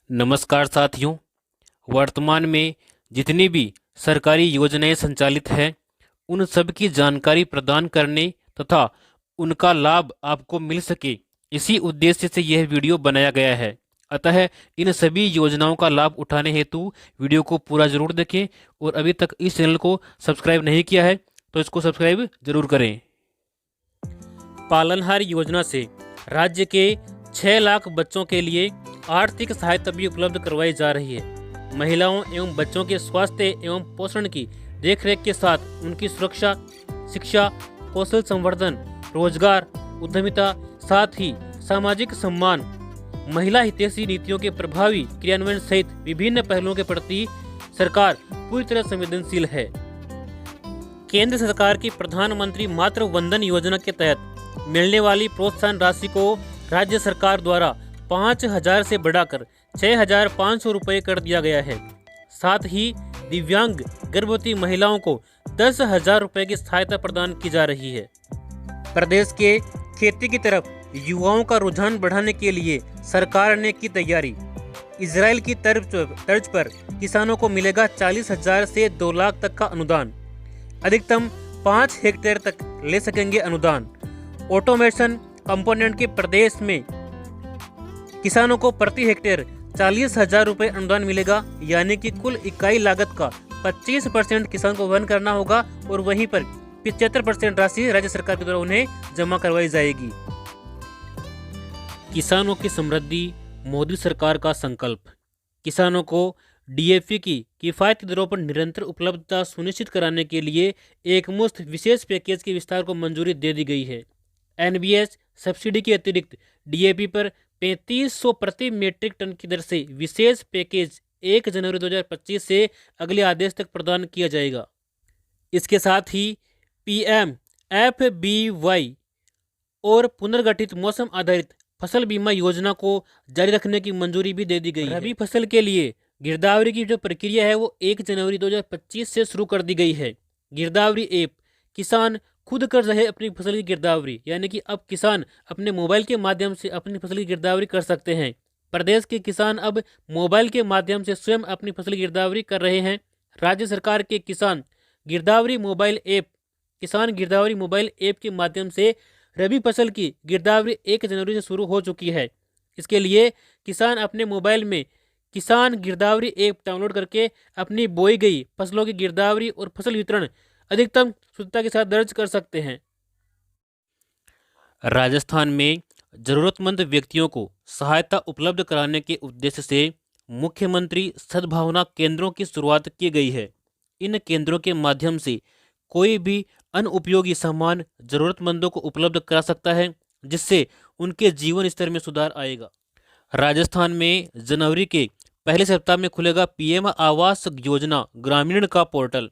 नमस्कार साथियों। वर्तमान में जितनी भी सरकारी योजनाएं संचालित हैं उन सब की जानकारी प्रदान करने तथा उनका लाभ आपको मिल सके, इसी उद्देश्य से यह वीडियो बनाया गया है। अतः इन सभी योजनाओं का लाभ उठाने हेतु वीडियो को पूरा जरूर देखें और अभी तक इस चैनल को सब्सक्राइब नहीं किया है तो इसको सब्सक्राइब जरूर करें। पालनहार योजना से राज्य के 6 लाख बच्चों के लिए आर्थिक सहायता भी उपलब्ध करवाई जा रही है। महिलाओं एवं बच्चों के स्वास्थ्य एवं पोषण की देखरेख के साथ उनकी सुरक्षा, शिक्षा, कौशल संवर्धन, रोजगार, उद्यमिता, साथ ही सामाजिक सम्मान, महिला हितैषी नीतियों के प्रभावी क्रियान्वयन सहित विभिन्न पहलुओं के प्रति सरकार पूरी तरह संवेदनशील है। केंद्र सरकार की प्रधानमंत्री मातृ वंदन योजना के तहत मिलने वाली प्रोत्साहन राशि को राज्य सरकार द्वारा 5,000 से बढ़ाकर 6,500 रुपये कर दिया गया है। साथ ही दिव्यांग गर्भवती महिलाओं को 10,000 रुपये की सहायता प्रदान की जा रही है। प्रदेश के खेती की तरफ युवाओं का रुझान बढ़ाने के लिए सरकार ने की तैयारी। इजराइल की तर्ज पर किसानों को मिलेगा 40,000 से 2 लाख तक का अनुदान। अधिकतम 5 हेक्टेयर तक ले सकेंगे अनुदान। ऑटोमेशन कंपोनेंट के प्रदेश में किसानों को प्रति हेक्टेयर 40,000 रुपये अनुदान मिलेगा, यानी कि कुल इकाई लागत का 25% किसान को वहन करना होगा और वहीं पर 75% राशि राज्य सरकार के द्वारा उन्हें जमा करवाई जाएगी। किसानों की समृद्धि, मोदी सरकार का संकल्प। किसानों को डीएपी की किफायती दरों पर निरंतर उपलब्धता सुनिश्चित कराने के लिए एक मुश्त विशेष पैकेज के विस्तार को मंजूरी दे दी गई है। एनबीएस सब्सिडी के अतिरिक्त डीएपी पर 3500 प्रति मीट्रिक टन की दर से विशेष पैकेज 1 जनवरी 2025 से अगले आदेश तक प्रदान किया जाएगा। इसके साथ ही पीएमएफबीवाई और पुनर्गठित मौसम आधारित फसल बीमा योजना को जारी रखने की मंजूरी भी दे दी गई है। रबी फसल के लिए गिरदावरी की जो प्रक्रिया है वो 1 जनवरी 2025 से शुरू कर दी गई है। गिरदावरी ऐप किसान खुद कर रहे अपनी फसल की गिरदावरी, यानी कि अब किसान अपने मोबाइल के माध्यम से अपनी फसल की गिरदावरी कर सकते हैं। प्रदेश के किसान अब मोबाइल के माध्यम से स्वयं अपनी फसल की गिरदावरी कर रहे हैं। राज्य सरकार के किसान गिरदावरी मोबाइल ऐप के माध्यम से रबी फसल की गिरदावरी 1 जनवरी से शुरू हो चुकी है। इसके लिए किसान अपने मोबाइल में किसान गिरदावरी ऐप डाउनलोड करके अपनी बोई गई फसलों की गिरदावरी और फसल वितरण अधिकतम शुद्धता के साथ दर्ज कर सकते हैं। राजस्थान में जरूरतमंद व्यक्तियों को सहायता उपलब्ध कराने के उद्देश्य से मुख्यमंत्री सद्भावना केंद्रों की शुरुआत की गई है। इन केंद्रों के माध्यम से कोई भी अनुपयोगी सामान जरूरतमंदों को उपलब्ध करा सकता है, जिससे उनके जीवन स्तर में सुधार आएगा। राजस्थान में जनवरी के पहले सप्ताह में खुलेगा पीएम आवास योजना ग्रामीण का पोर्टल।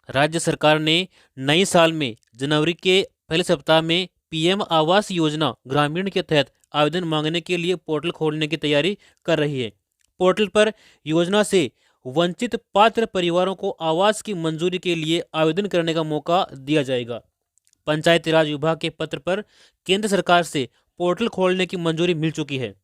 राज्य सरकार ने नए साल में जनवरी के पहले सप्ताह में पीएम आवास योजना ग्रामीण के तहत आवेदन मांगने के लिए पोर्टल खोलने की तैयारी कर रही है। पोर्टल पर योजना से वंचित पात्र परिवारों को आवास की मंजूरी के लिए आवेदन करने का मौका दिया जाएगा। पंचायती राज विभाग के पत्र पर केंद्र सरकार से पोर्टल खोलने की मंजूरी मिल चुकी है।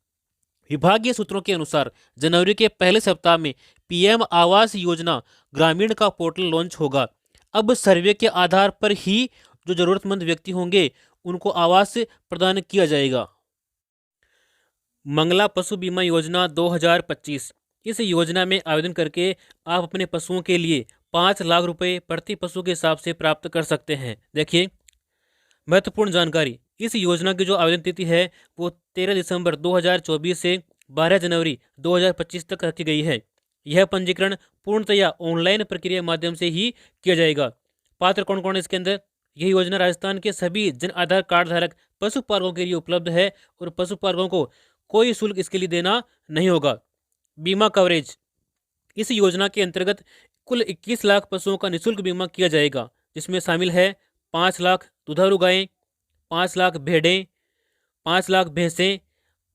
विभागीय सूत्रों के अनुसार जनवरी के पहले सप्ताह में पीएम आवास योजना ग्रामीण का पोर्टल लॉन्च होगा। अब सर्वे के आधार पर ही जो जरूरतमंद व्यक्ति होंगे उनको आवास प्रदान किया जाएगा। मंगला पशु बीमा योजना 2025। इस योजना में आवेदन करके आप अपने पशुओं के लिए 5 लाख रुपए प्रति पशु के हिसाब से प्राप्त कर सकते हैं। देखिए, महत्वपूर्ण जानकारी। इस योजना की जो आवेदन तिथि है वो 13 दिसंबर 2024 से 12 जनवरी 2025 तक रखी गई है। यह पंजीकरण पूर्णतया ऑनलाइन प्रक्रिया के माध्यम से ही किया जाएगा। पात्र कौन कौन है इसके अंदर? यह योजना राजस्थान के सभी जन आधार कार्ड धारक पशुपालकों के लिए उपलब्ध है और पशुपालकों को कोई शुल्क इसके लिए देना नहीं होगा। बीमा कवरेज। इस योजना के अंतर्गत कुल 21 लाख पशुओं का निःशुल्क बीमा किया जाएगा, जिसमें शामिल है 5 लाख दुधारू गायें, 5 लाख भेड़ें, 5 लाख भैंसें,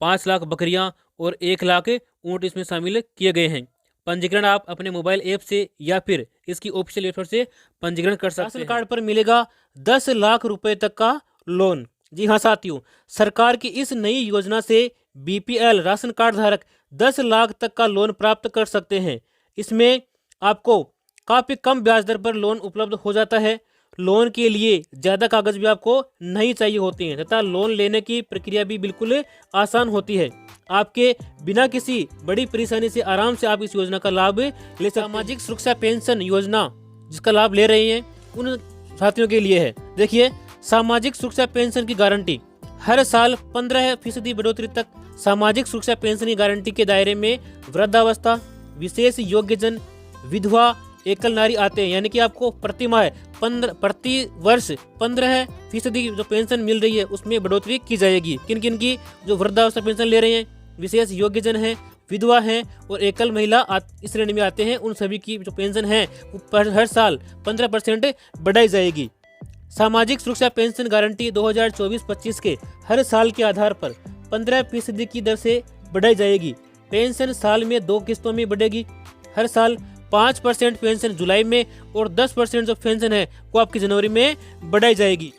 5 लाख बकरियां और 1 लाख ऊँट इसमें शामिल किए गए हैं। पंजीकरण आप अपने मोबाइल ऐप से या फिर इसकी ऑफिशियल वेबसाइट से पंजीकरण कर सकते हैं। राशन कार्ड पर मिलेगा 10 लाख रुपए तक का लोन। जी हाँ साथियों, सरकार की इस नई योजना से बीपीएल राशन कार्ड धारक 10 लाख तक का लोन प्राप्त कर सकते हैं। इसमें आपको काफ़ी कम ब्याज दर पर लोन उपलब्ध हो जाता है। लोन के लिए ज़्यादा कागज़ भी आपको नहीं चाहिए होते हैं तथा लोन लेने की प्रक्रिया भी बिल्कुल आसान होती है। आपके बिना किसी बड़ी परेशानी से आराम से आप इस योजना का लाभ ले सकते हैं। सामाजिक सुरक्षा पेंशन योजना जिसका लाभ ले रहे हैं उन साथियों के लिए है। देखिए, सामाजिक सुरक्षा पेंशन की गारंटी हर साल 15% बढ़ोतरी तक। सामाजिक सुरक्षा पेंशन की गारंटी के दायरे में वृद्धावस्था, विशेष योग्यजन, विधवा, एकल नारी आते हैं। यानी कि आपको प्रति माह प्रति वर्ष 15% जो पेंशन मिल रही है उसमें बढ़ोतरी की जाएगी। किन किन की? जो वृद्धावस्था पेंशन ले रहे हैं, विशेष योग्यजन हैं, विधवा हैं और एकल महिला इस श्रेणी में आते हैं, उन सभी की जो पेंशन है वो हर साल 15% बढ़ाई जाएगी। सामाजिक सुरक्षा पेंशन गारंटी 2024-25 के हर साल के आधार पर 15% की दर से बढ़ाई जाएगी। पेंशन साल में 2 किस्तों में बढ़ेगी। हर साल 5% पेंशन जुलाई में और 10% जो पेंशन है वो आपकी जनवरी में बढ़ाई जाएगी।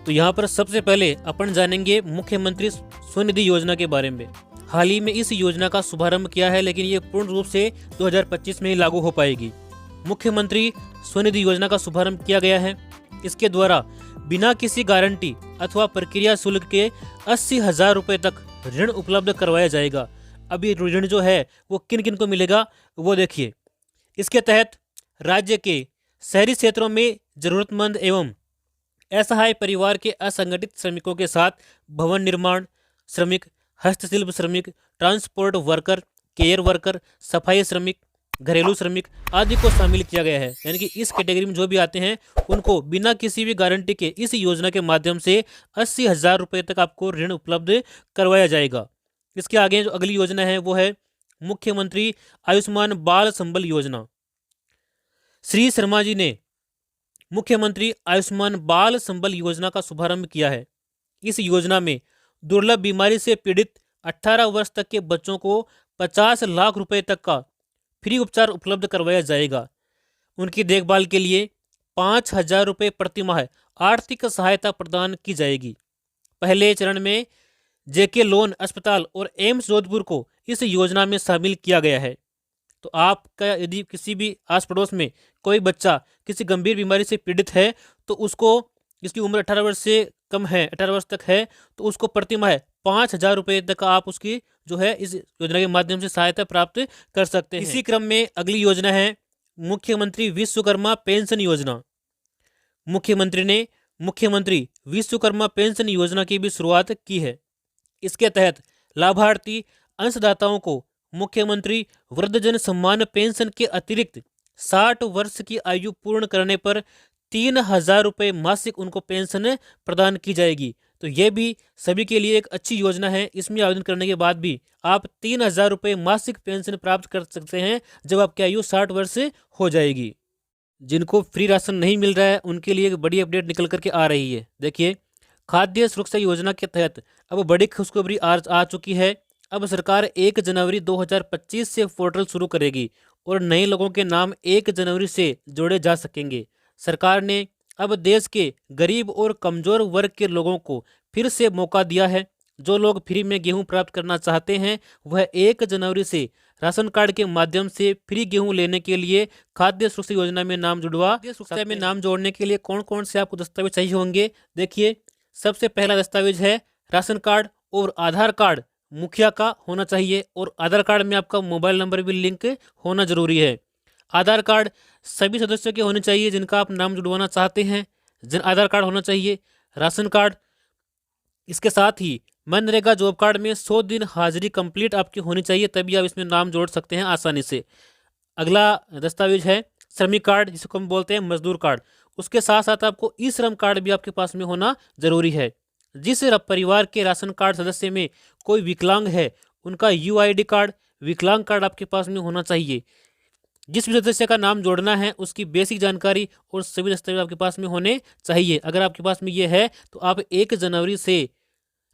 तो यहाँ पर सबसे पहले अपन जानेंगे मुख्यमंत्री स्वनिधि योजना के बारे में। हाल ही में इस योजना का शुभारंभ किया है, लेकिन ये पूर्ण रूप से 2025 में ही लागू हो पाएगी। मुख्यमंत्री स्वनिधि योजना का शुभारंभ किया गया है। इसके द्वारा बिना किसी गारंटी अथवा प्रक्रिया शुल्क के 80,000 रुपये तक ऋण उपलब्ध करवाया जाएगा। अब ये ऋण जो है वो किन किन को मिलेगा वो देखिए। इसके तहत राज्य के शहरी क्षेत्रों में जरूरतमंद एवं असहाय परिवार के असंगठित श्रमिकों के साथ भवन निर्माण श्रमिक, हस्तशिल्प श्रमिक, ट्रांसपोर्ट वर्कर, केयर वर्कर, सफाई श्रमिक, घरेलू श्रमिक आदि को शामिल किया गया है। यानी कि इस कैटेगरी में जो भी आते हैं उनको बिना किसी भी गारंटी के इस योजना के माध्यम से 80,000 रुपये तक आपको ऋण उपलब्ध करवाया जाएगा। इसके आगे जो अगली योजना है वो है मुख्यमंत्री आयुष्मान बाल संबल योजना। श्री शर्मा जी ने मुख्यमंत्री आयुष्मान बाल संबल योजना का शुभारंभ किया है। इस योजना में दुर्लभ बीमारी से पीड़ित 18 वर्ष तक के बच्चों को 50 लाख रुपए तक का फ्री उपचार उपलब्ध करवाया जाएगा। उनकी देखभाल के लिए 5,000 रुपये प्रति माह आर्थिक सहायता प्रदान की जाएगी। पहले चरण में जेके लोन अस्पताल और एम्स जोधपुर को इस योजना में शामिल किया गया है। तो आपका यदि किसी भी आस पड़ोस में कोई बच्चा किसी गंभीर बीमारी से पीड़ित है तो उसको, जिसकी उम्र 18 वर्ष से कम है, 18 वर्ष तक है, तो उसको प्रति माह 5,000 रुपये तक आप उसकी जो है इस योजना के माध्यम से सहायता प्राप्त कर सकते हैं। इसी क्रम में अगली योजना है मुख्यमंत्री विश्वकर्मा पेंशन योजना। मुख्यमंत्री ने मुख्यमंत्री विश्वकर्मा पेंशन योजना की भी शुरुआत की है। इसके तहत लाभार्थी अंशदाताओं को मुख्यमंत्री वृद्धजन सम्मान पेंशन के अतिरिक्त 60 वर्ष की आयु पूर्ण करने पर 3,000 रुपये मासिक उनको पेंशन प्रदान की जाएगी। तो ये भी सभी के लिए एक अच्छी योजना है। इसमें आवेदन करने के बाद भी आप 3,000 रुपये मासिक पेंशन प्राप्त कर सकते हैं जब आपकी आयु 60 वर्ष हो जाएगी। जिनको फ्री राशन नहीं मिल रहा है उनके लिए एक बड़ी अपडेट निकल करके आ रही है। देखिए, खाद्य सुरक्षा योजना के तहत अब बड़ी खुशखबरी आ चुकी है। अब सरकार 1 जनवरी 2025 से पोर्टल शुरू करेगी और नए लोगों के नाम 1 जनवरी से जोड़े जा सकेंगे। सरकार ने अब देश के गरीब और कमज़ोर वर्ग के लोगों को फिर से मौका दिया है। जो लोग फ्री में गेहूं प्राप्त करना चाहते हैं वह 1 जनवरी से राशन कार्ड के माध्यम से फ्री गेहूं लेने के लिए खाद्य सुरक्षा योजना में नाम जुड़वा सकते हैं। में नाम जोड़ने के लिए कौन कौन से आपको दस्तावेज चाहिए होंगे? देखिए, सबसे पहला दस्तावेज है राशन कार्ड और आधार कार्ड मुखिया का होना चाहिए और आधार कार्ड में आपका मोबाइल नंबर भी लिंक होना जरूरी है। आधार कार्ड सभी सदस्यों के होने चाहिए जिनका आप नाम जुड़वाना चाहते हैं। आधार कार्ड होना चाहिए, राशन कार्ड। इसके साथ ही मनरेगा जॉब कार्ड में 100 दिन हाजिरी कंप्लीट आपकी होनी चाहिए, तभी आप इसमें नाम जोड़ सकते हैं आसानी से। अगला दस्तावेज है श्रमिक कार्ड, जिसको हम बोलते हैं मजदूर कार्ड। उसके साथ साथ आपको ई श्रम कार्ड भी आपके पास में होना जरूरी है। जिस परिवार के राशन कार्ड सदस्य में कोई विकलांग है उनका यूआईडी कार्ड, विकलांग कार्ड आपके पास में होना चाहिए। जिस भी सदस्य का नाम जोड़ना है उसकी बेसिक जानकारी और सभी दस्तावेज आपके पास में होने चाहिए। अगर आपके पास में ये है तो आप 1 जनवरी से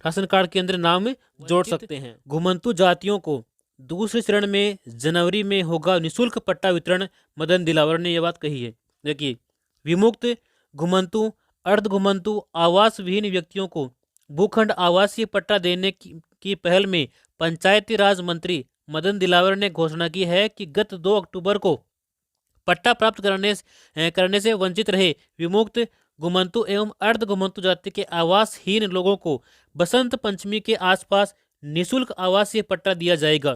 राशन कार्ड के अंदर नाम जोड़ सकते हैं। घुमंतु जातियों को दूसरे चरण में जनवरी में होगा निःशुल्क पट्टा वितरण, मदन दिलावर ने यह बात कही है। देखिए, विमुक्त, घुमंतु, अर्ध घुमंतु, आवास विहीन व्यक्तियों को भूखंड आवासीय पट्टा देने की पहल में पंचायती राज मंत्री मदन दिलावर ने घोषणा की है कि गत 2 अक्टूबर को पट्टा प्राप्त करने से वंचित रहे विमुक्त घुमंतु एवं अर्ध घुमंतु जाति के आवासहीन लोगों को बसंत पंचमी के आसपास निःशुल्क आवासीय पट्टा दिया जाएगा।